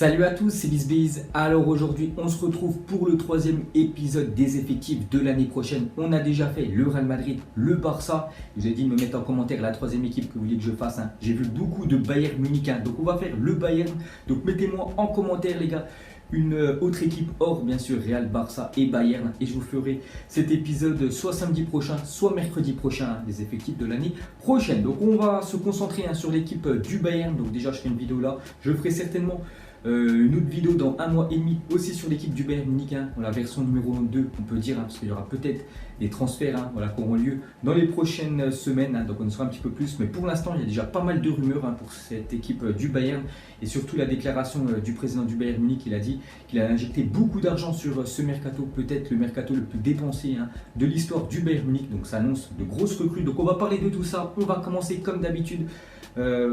Salut à tous, c'est BizBiz. Alors aujourd'hui, on se retrouve pour le troisième épisode des effectifs de l'année prochaine. On a déjà fait le Real Madrid, le Barça. Je vous ai dit de me mettre en commentaire la troisième équipe que vous voulez que je fasse. J'ai vu beaucoup de Bayern Munich. Donc on va faire le Bayern. Donc mettez-moi en commentaire les gars une autre équipe hors bien sûr Real, Barça et Bayern. Et je vous ferai cet épisode soit samedi prochain, soit mercredi prochain des effectifs de l'année prochaine. Donc on va se concentrer sur l'équipe du Bayern. Donc déjà je fais une vidéo là. Je ferai certainement une autre vidéo dans un mois et demi aussi sur l'équipe du Bayern Munich, la version numéro 2 on peut dire, parce qu'il y aura peut-être des transferts qui auront lieu dans les prochaines semaines, donc on en saura un petit peu plus, mais pour l'instant il y a déjà pas mal de rumeurs pour cette équipe du Bayern, et surtout la déclaration du président du Bayern Munich. Il a dit qu'il a injecté beaucoup d'argent sur ce mercato, peut-être le mercato le plus dépensé de l'histoire du Bayern Munich, donc ça annonce de grosses recrues. Donc on va parler de tout ça. On va commencer comme d'habitude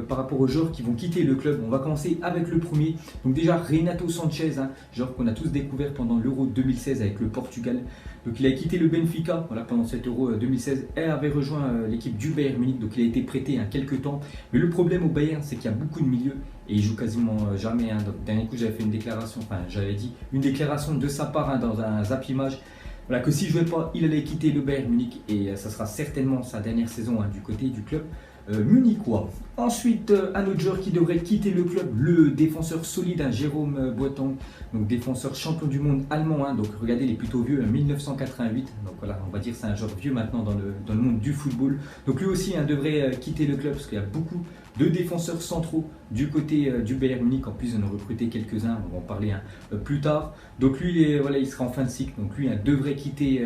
par rapport aux joueurs qui vont quitter le club. On va commencer avec le premier. Donc déjà Renato Sanchez, joueur qu'on a tous découvert pendant l'Euro 2016 avec le Portugal. Donc il a quitté le Benfica pendant cet Euro 2016 et avait rejoint l'équipe du Bayern Munich. Donc il a été prêté quelques temps. Mais le problème au Bayern, c'est qu'il y a beaucoup de milieux et il joue quasiment jamais. Donc dernier coup j'avais fait une déclaration, j'avais dit une déclaration de sa part dans un Zap Image. Voilà, que s'il ne jouait pas, il allait quitter le Bayern Munich et ça sera certainement sa dernière saison du côté du club munichois. Ensuite, un autre joueur qui devrait quitter le club, le défenseur solide, Jérôme Boateng, donc défenseur champion du monde allemand. Donc regardez, il est plutôt vieux, 1988. Donc voilà, on va dire c'est un joueur vieux maintenant dans le monde du football. Donc lui aussi devrait quitter le club parce qu'il y a beaucoup de défenseurs centraux du côté du Bayern Munich. En plus, on a recruté quelques-uns, on va en parler plus tard. Donc lui, il sera en fin de cycle. Donc lui devrait quitter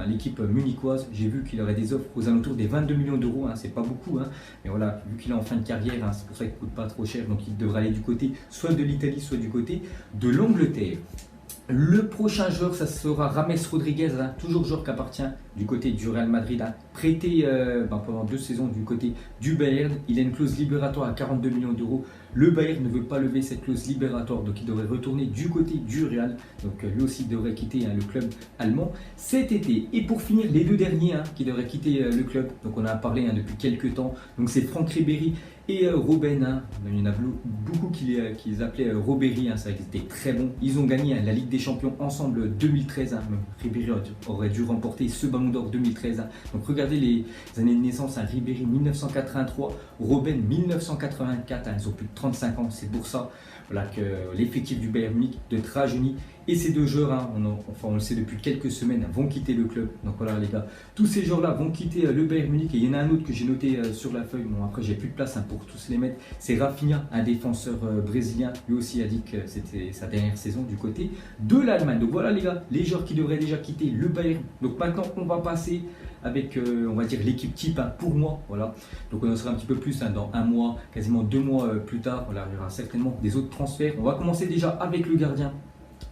l'équipe munichoise. J'ai vu qu'il aurait des offres aux alentours des 22 millions d'euros. C'est pas beaucoup, mais voilà, vu qu'il est en fin de carrière, c'est pour ça qu'il ne coûte pas trop cher. Donc il devrait aller du côté soit de l'Italie, soit du côté de l'Angleterre. Le prochain joueur, ça sera James Rodriguez, toujours joueur qui appartient du côté du Real Madrid, prêté pendant 2 saisons du côté du Bayern. Il a une clause libératoire à 42 millions d'euros. Le Bayern ne veut pas lever cette clause libératoire, donc il devrait retourner du côté du Real. Donc lui aussi devrait quitter le club allemand cet été. Et pour finir, les deux derniers qui devraient quitter le club, donc on en a parlé depuis quelques temps. Donc c'est Franck Ribéry et Robben. Il y en a beaucoup qui les appelaient Robéry, ça était très bon. Ils ont gagné la Ligue des Champions ensemble 2013. Même Ribéry aurait dû remporter ce ballon d'or 2013. Donc regardez les années de naissance, Ribéry 1983, Robben 1984. Ils ont plus de 35 ans, c'est pour ça que l'effectif du Bayern Munich de rajeunit. Et ces deux joueurs, on le sait depuis quelques semaines, vont quitter le club. Donc voilà les gars, tous ces joueurs-là vont quitter le Bayern Munich. Et il y en a un autre que j'ai noté sur la feuille. Bon, après j'ai plus de place pour tous les mettre. C'est Rafinha, un défenseur brésilien. Lui aussi a dit que c'était sa dernière saison du côté de l'Allemagne. Donc voilà les gars, les joueurs qui devraient déjà quitter le Bayern. Donc maintenant on va passer avec on va dire l'équipe type pour moi. Voilà. Donc on en sera un petit peu plus dans un mois, quasiment 2 mois plus tard. Voilà, il y aura certainement des autres transferts. On va commencer déjà avec le gardien.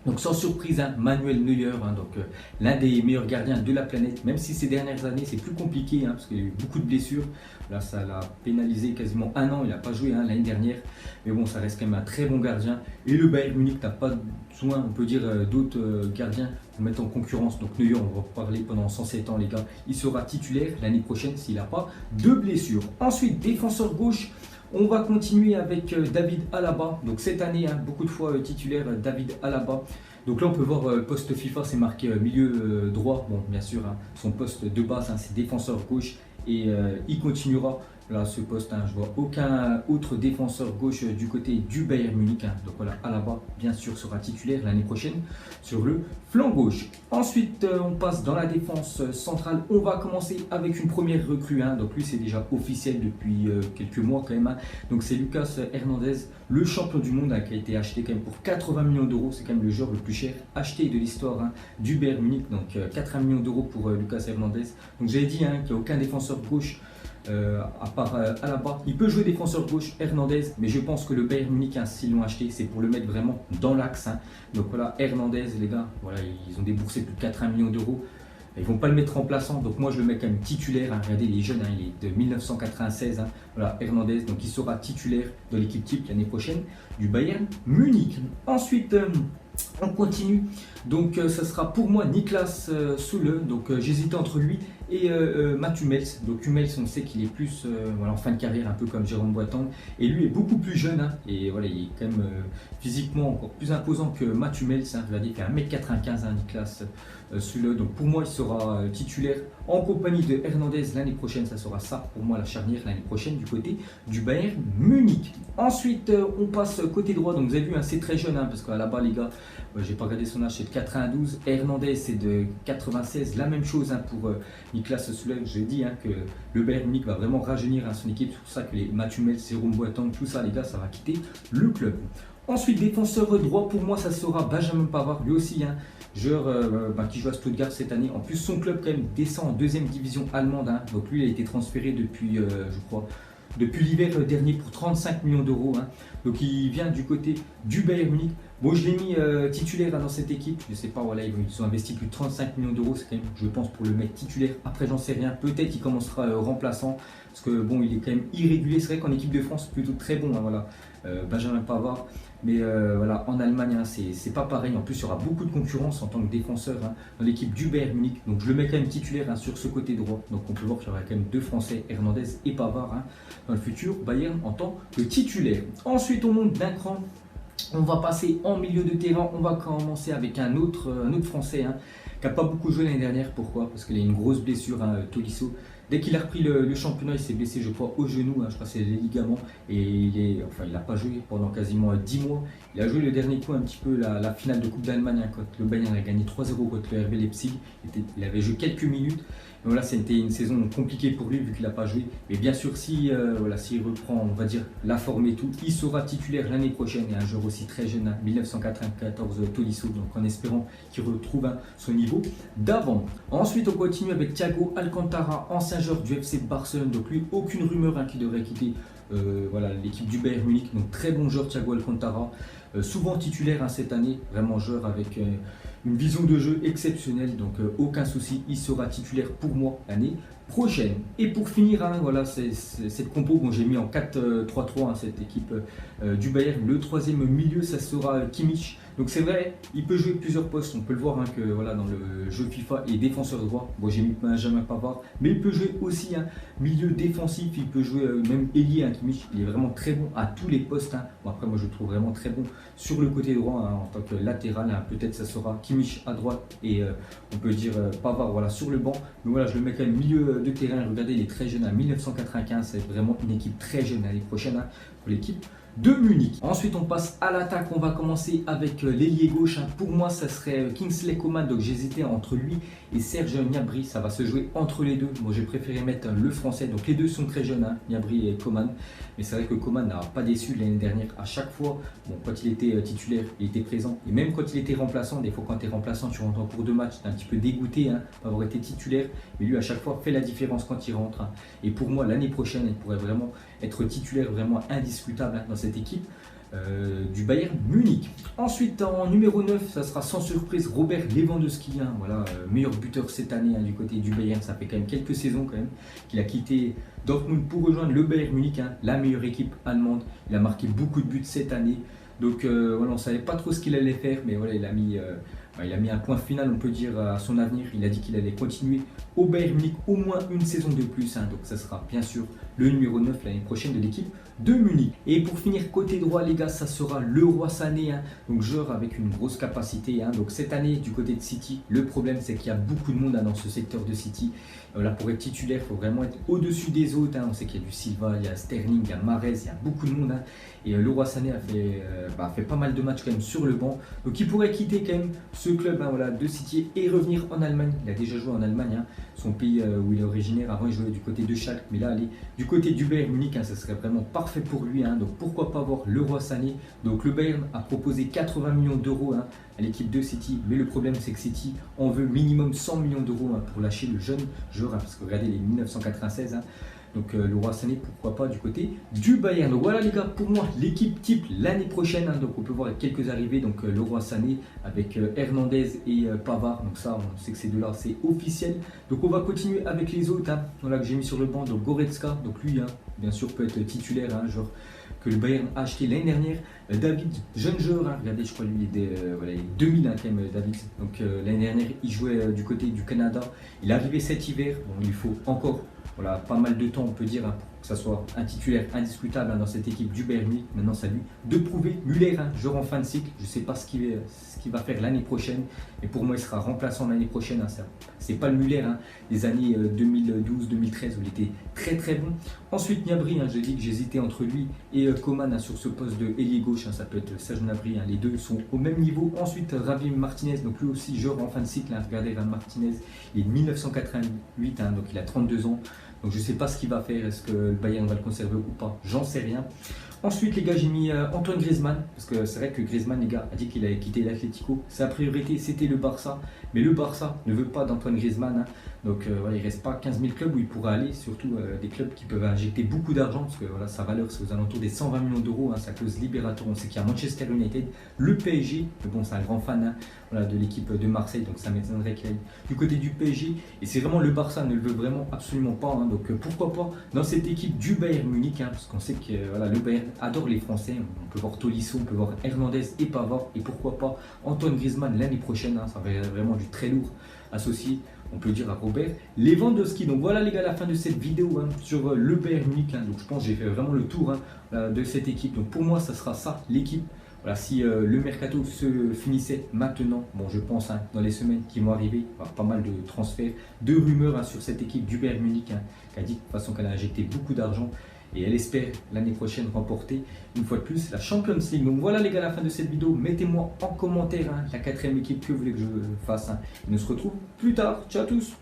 Donc sans surprise, Manuel Neuer, l'un des meilleurs gardiens de la planète, même si ces dernières années c'est plus compliqué parce qu'il y a eu beaucoup de blessures. Là ça l'a pénalisé quasiment 1 an, il n'a pas joué l'année dernière, mais bon ça reste quand même un très bon gardien. Et le Bayern Munich n'a pas besoin, on peut dire, d'autres gardiens pour mettre en concurrence. Donc Neuer, on va parler pendant 107 ans les gars, il sera titulaire l'année prochaine s'il n'a pas de blessure. Ensuite, défenseur gauche. On va continuer avec David Alaba. Donc cette année, beaucoup de fois titulaire David Alaba. Donc là on peut voir poste FIFA, c'est marqué milieu droit. Bon bien sûr, son poste de base c'est défenseur gauche et il continuera là ce poste. Je vois aucun autre défenseur gauche du côté du Bayern Munich. Donc voilà, Alaba bien sûr sera titulaire l'année prochaine sur le flanc gauche. Ensuite on passe dans la défense centrale. On va commencer avec une première recrue. Donc lui c'est déjà officiel depuis quelques mois quand même. Donc c'est Lucas Hernandez, le champion du monde qui a été acheté quand même pour 80 millions d'euros. C'est quand même le joueur le plus cher acheté de l'histoire du Bayern Munich. Donc 80 millions d'euros pour Lucas Hernandez. Donc j'avais dit qu'il n'y a aucun défenseur gauche à part Alaba. Il peut jouer défenseur gauche Hernandez, mais je pense que le Bayern Munich, s'ils l'ont acheté, c'est pour le mettre vraiment dans l'axe. Donc voilà, Hernandez les gars, voilà, ils ont déboursé plus de 80 millions d'euros. Ils ne vont pas le mettre remplaçant, donc moi je le mets quand même titulaire. Regardez les jeunes, il est de 1996. Voilà, Hernandez, donc il sera titulaire de l'équipe type l'année prochaine du Bayern Munich. Ensuite, on continue. Donc ça sera pour moi Niklas Süle. Donc j'hésitais entre lui et Mathieu Hummels. Donc Hummels, on sait qu'il est plus voilà, en fin de carrière, un peu comme Jérôme Boateng, et lui est beaucoup plus jeune, hein, et voilà, il est quand même physiquement encore plus imposant que Mathieu Hummels, hein, regardez, il fait 1m95, hein, Niklas Süle. Donc pour moi, il sera titulaire en compagnie de Hernandez l'année prochaine. Ça sera ça pour moi la charnière l'année prochaine du côté du Bayern Munich. Ensuite, on passe côté droit. Donc vous avez vu, hein, c'est très jeune, hein, parce qu'à là-bas les gars, j'ai pas regardé son âge, c'est de 92. Hernandez c'est de 96. La même chose, hein, pour Niklas Süle. Je dis, hein, que le Bayern Munich va vraiment rajeunir, hein, son équipe. C'est pour ça que les Mathieu Hummels, Jérôme Boateng, tout ça les gars, ça va quitter le club. Ensuite, défenseur droit, pour moi, ça sera Benjamin Pavard, lui aussi, hein, joueur qui joue à Stuttgart cette année. En plus, son club, quand même, descend en deuxième division allemande, hein. Donc, lui, il a été transféré depuis, je crois, depuis l'hiver dernier pour 35 millions d'euros, hein. Donc, il vient du côté du Bayern Munich. Bon, je l'ai mis titulaire, hein, dans cette équipe. Je ne sais pas, voilà, ils ont investi plus de 35 millions d'euros. C'est quand même, je pense, pour le mettre titulaire. Après, j'en sais rien. Peut-être qu'il commencera remplaçant. Parce que, bon, il est quand même irrégulier. C'est vrai qu'en équipe de France, plutôt très bon, hein, voilà. Benjamin Pavard. Mais voilà, en Allemagne, hein, c'est pas pareil. En plus, il y aura beaucoup de concurrence en tant que défenseur, hein, dans l'équipe du Bayern Munich. Donc, je le mets quand même titulaire, hein, sur ce côté droit. Donc, on peut voir qu'il y aura quand même deux Français, Hernandez et Pavard, hein, dans le futur Bayern en tant que titulaire. Ensuite, on monte d'un cran. On va passer en milieu de terrain. On va commencer avec un autre Français, hein, qui n'a pas beaucoup joué l'année dernière. Pourquoi? Parce qu'il a une grosse blessure, hein, Tolisso. Dès qu'il a repris le championnat, il s'est blessé, je crois, au genou, hein, je crois que c'est les ligaments. Et il n'a pas joué pendant quasiment 10 mois. Il a joué le dernier coup un petit peu la finale de Coupe d'Allemagne, hein, quand le Bayern a gagné 3-0 contre le RB Leipzig. Il avait joué quelques minutes. Et voilà, c'était une saison compliquée pour lui vu qu'il n'a pas joué. Mais bien sûr, s'il reprend, on va dire, la forme et tout, il sera titulaire l'année prochaine. Et un joueur aussi très jeune, hein, 1994 Tolisso, donc en espérant qu'il retrouve, hein, son niveau d'avant. Ensuite, on continue avec Thiago Alcantara, ancien joueur du FC Barcelone. Donc lui, aucune rumeur, hein, qui devrait quitter voilà, l'équipe du Bayern Munich. Donc très bon joueur Thiago Alcantara, souvent titulaire, hein, cette année, vraiment joueur avec une vision de jeu exceptionnelle. Donc aucun souci, il sera titulaire pour moi l'année prochaine. Et pour finir, hein, voilà, c'est cette compo, bon, j'ai mis en 4-3-3, hein, cette équipe du Bayern. Le troisième milieu, ça sera Kimmich. Donc c'est vrai, il peut jouer plusieurs postes. On peut le voir, hein, que voilà, dans le jeu FIFA, il est défenseur droit. Bon, j'ai mis Benjamin Pavard, mais il peut jouer aussi un, hein, milieu défensif. Il peut jouer même ailier, hein, Kimmich. Il est vraiment très bon à tous les postes, hein. Bon, après, moi je le trouve vraiment très bon sur le côté droit, hein, en tant que latéral, hein. Peut-être ça sera Kimmich à droite et on peut dire Pavard, voilà, sur le banc. Mais voilà, je le mets quand même milieu de terrain. Regardez, il est très jeune, à 1995. C'est vraiment une équipe très jeune l'année prochaine, hein, pour l'équipe de Munich. Ensuite, on passe à l'attaque. On va commencer avec l'ailier gauche, hein. Pour moi, ça serait Kingsley Coman. Donc, j'hésitais entre lui et Serge Gnabry. Ça va se jouer entre les deux. Moi, j'ai préféré mettre le français. Donc, les deux sont très jeunes, hein, Gnabry et Coman. Mais c'est vrai que Coman n'a pas déçu l'année dernière. À chaque fois, bon, quand il était titulaire, il était présent. Et même quand il était remplaçant, des fois, quand tu es remplaçant, tu rentres en cours de match, tu es un petit peu dégoûté, hein, d'avoir été titulaire. Mais lui, à chaque fois, fait la différence quand il rentre, hein. Et pour moi, l'année prochaine, il pourrait vraiment être titulaire, vraiment indiscutable, hein, dans cette équipe du Bayern Munich. Ensuite, en numéro 9, ça sera sans surprise Robert Lewandowski, hein, voilà, meilleur buteur cette année, hein, du côté du Bayern. Ça fait quand même quelques saisons quand même qu'il a quitté Dortmund pour rejoindre le Bayern Munich, hein, la meilleure équipe allemande. Il a marqué beaucoup de buts cette année. Donc voilà, on ne savait pas trop ce qu'il allait faire, mais voilà, il a mis un point final, on peut dire, à son avenir. Il a dit qu'il allait continuer au Bayern Munich au moins une saison de plus, hein. Donc ça sera bien sûr le numéro 9 l'année prochaine de l'équipe de Munich. Et pour finir, côté droit, les gars, ça sera Leroy Sané, hein, donc joueur avec une grosse capacité, hein. Donc cette année, du côté de City, le problème, c'est qu'il y a beaucoup de monde, hein, dans ce secteur de City. Là, pour être titulaire, il faut vraiment être au-dessus des autres, hein. On sait qu'il y a du Silva, il y a Sterling, il y a Mahrez, il y a beaucoup de monde, hein. Et Leroy Sané a fait pas mal de matchs quand même sur le banc. Donc il pourrait quitter quand même ce club, hein, voilà, de City et revenir en Allemagne. Il a déjà joué en Allemagne, hein, son pays où il est originaire. Avant, il jouait du côté de Schalke, mais là, aller du côté du Bayern Munich, hein, ça serait vraiment parfait pour lui, hein. Donc pourquoi pas voir Leroy Sané. Donc le Bayern a proposé 80 millions d'euros, hein, à l'équipe de City, mais le problème, c'est que City en veut minimum 100 millions d'euros, hein, pour lâcher le jeune joueur, hein, parce que regardez, les 1996, hein. Donc Leroy Sané, pourquoi pas du côté du Bayern. Donc voilà les gars, pour moi l'équipe type l'année prochaine, hein. Donc on peut voir quelques arrivées, donc Leroy Sané avec Hernandez et Pavard. Donc ça, on sait que ces deux-là, c'est officiel. Donc on va continuer avec les autres, hein, voilà, que j'ai mis sur le banc. Donc Goretzka, donc lui, hein, bien sûr peut être titulaire, joueur que le Bayern a acheté l'année dernière. David, jeune joueur, regardez, je crois lui il est voilà, il est 2000 quand même, David. Donc l'année dernière, il jouait du côté du Canada. Il est arrivé cet hiver, bon, il faut encore voilà, pas mal de temps, on peut dire, pour que ça soit un titulaire indiscutable dans cette équipe du Bayern Munich. Maintenant, c'est à lui de prouver. Müller, joueur en fin de cycle, je ne sais pas ce qu'il va faire l'année prochaine, mais pour moi, il sera remplaçant l'année prochaine. C'est pas le Müller des années 2012-2013 où il était très très bon. Ensuite, Gnabry, j'ai dit que j'hésitais entre lui et Coman sur ce poste de ailier gauche. Ça peut être Serge Gnabry, les deux sont au même niveau. Ensuite, Javi Martinez, donc lui aussi joueur en fin de cycle. Regardez, Javi Martinez, il est de 1988, donc il a 32 ans. Donc je ne sais pas ce qu'il va faire, est-ce que le Bayern va le conserver ou pas, j'en sais rien. Ensuite les gars, j'ai mis Antoine Griezmann, parce que c'est vrai que Griezmann les gars a dit qu'il avait quitté l'Atlético. Sa priorité c'était le Barça, mais le Barça ne veut pas d'Antoine Griezmann. Donc voilà, il ne reste pas 15 000 clubs où il pourra aller, surtout des clubs qui peuvent injecter beaucoup d'argent, parce que voilà, sa valeur c'est aux alentours des 120 millions d'euros, sa clause libérateur. On sait qu'il y a Manchester United, le PSG, mais bon c'est un grand fan voilà, de l'équipe de Marseille, donc ça m'étonnerait qu'il aille du côté du PSG. Et c'est vraiment le Barça ne le veut vraiment absolument pas, donc pourquoi pas dans cette équipe du Bayern Munich, parce qu'on sait que voilà, le Bayern adore les Français. On peut voir Tolisso, on peut voir Hernandez et Pavard, et pourquoi pas Antoine Griezmann l'année prochaine, ça va être vraiment du très lourd associé, on peut dire, à Robert Lewandowski. Donc voilà les gars, la fin de cette vidéo sur le Bayern Munich. Donc je pense que j'ai fait vraiment le tour de cette équipe. Donc pour moi ça sera ça l'équipe. Voilà, si le mercato se finissait maintenant, bon je pense dans les semaines qui vont arriver, il va y avoir pas mal de transferts, de rumeurs sur cette équipe du Bayern Munich, qui a dit de toute façon qu'elle a injecté beaucoup d'argent et elle espère l'année prochaine remporter une fois de plus la Champions League. Donc voilà les gars, la fin de cette vidéo. Mettez-moi en commentaire la 4e équipe que vous voulez que je fasse. Et on se retrouve plus tard. Ciao à tous.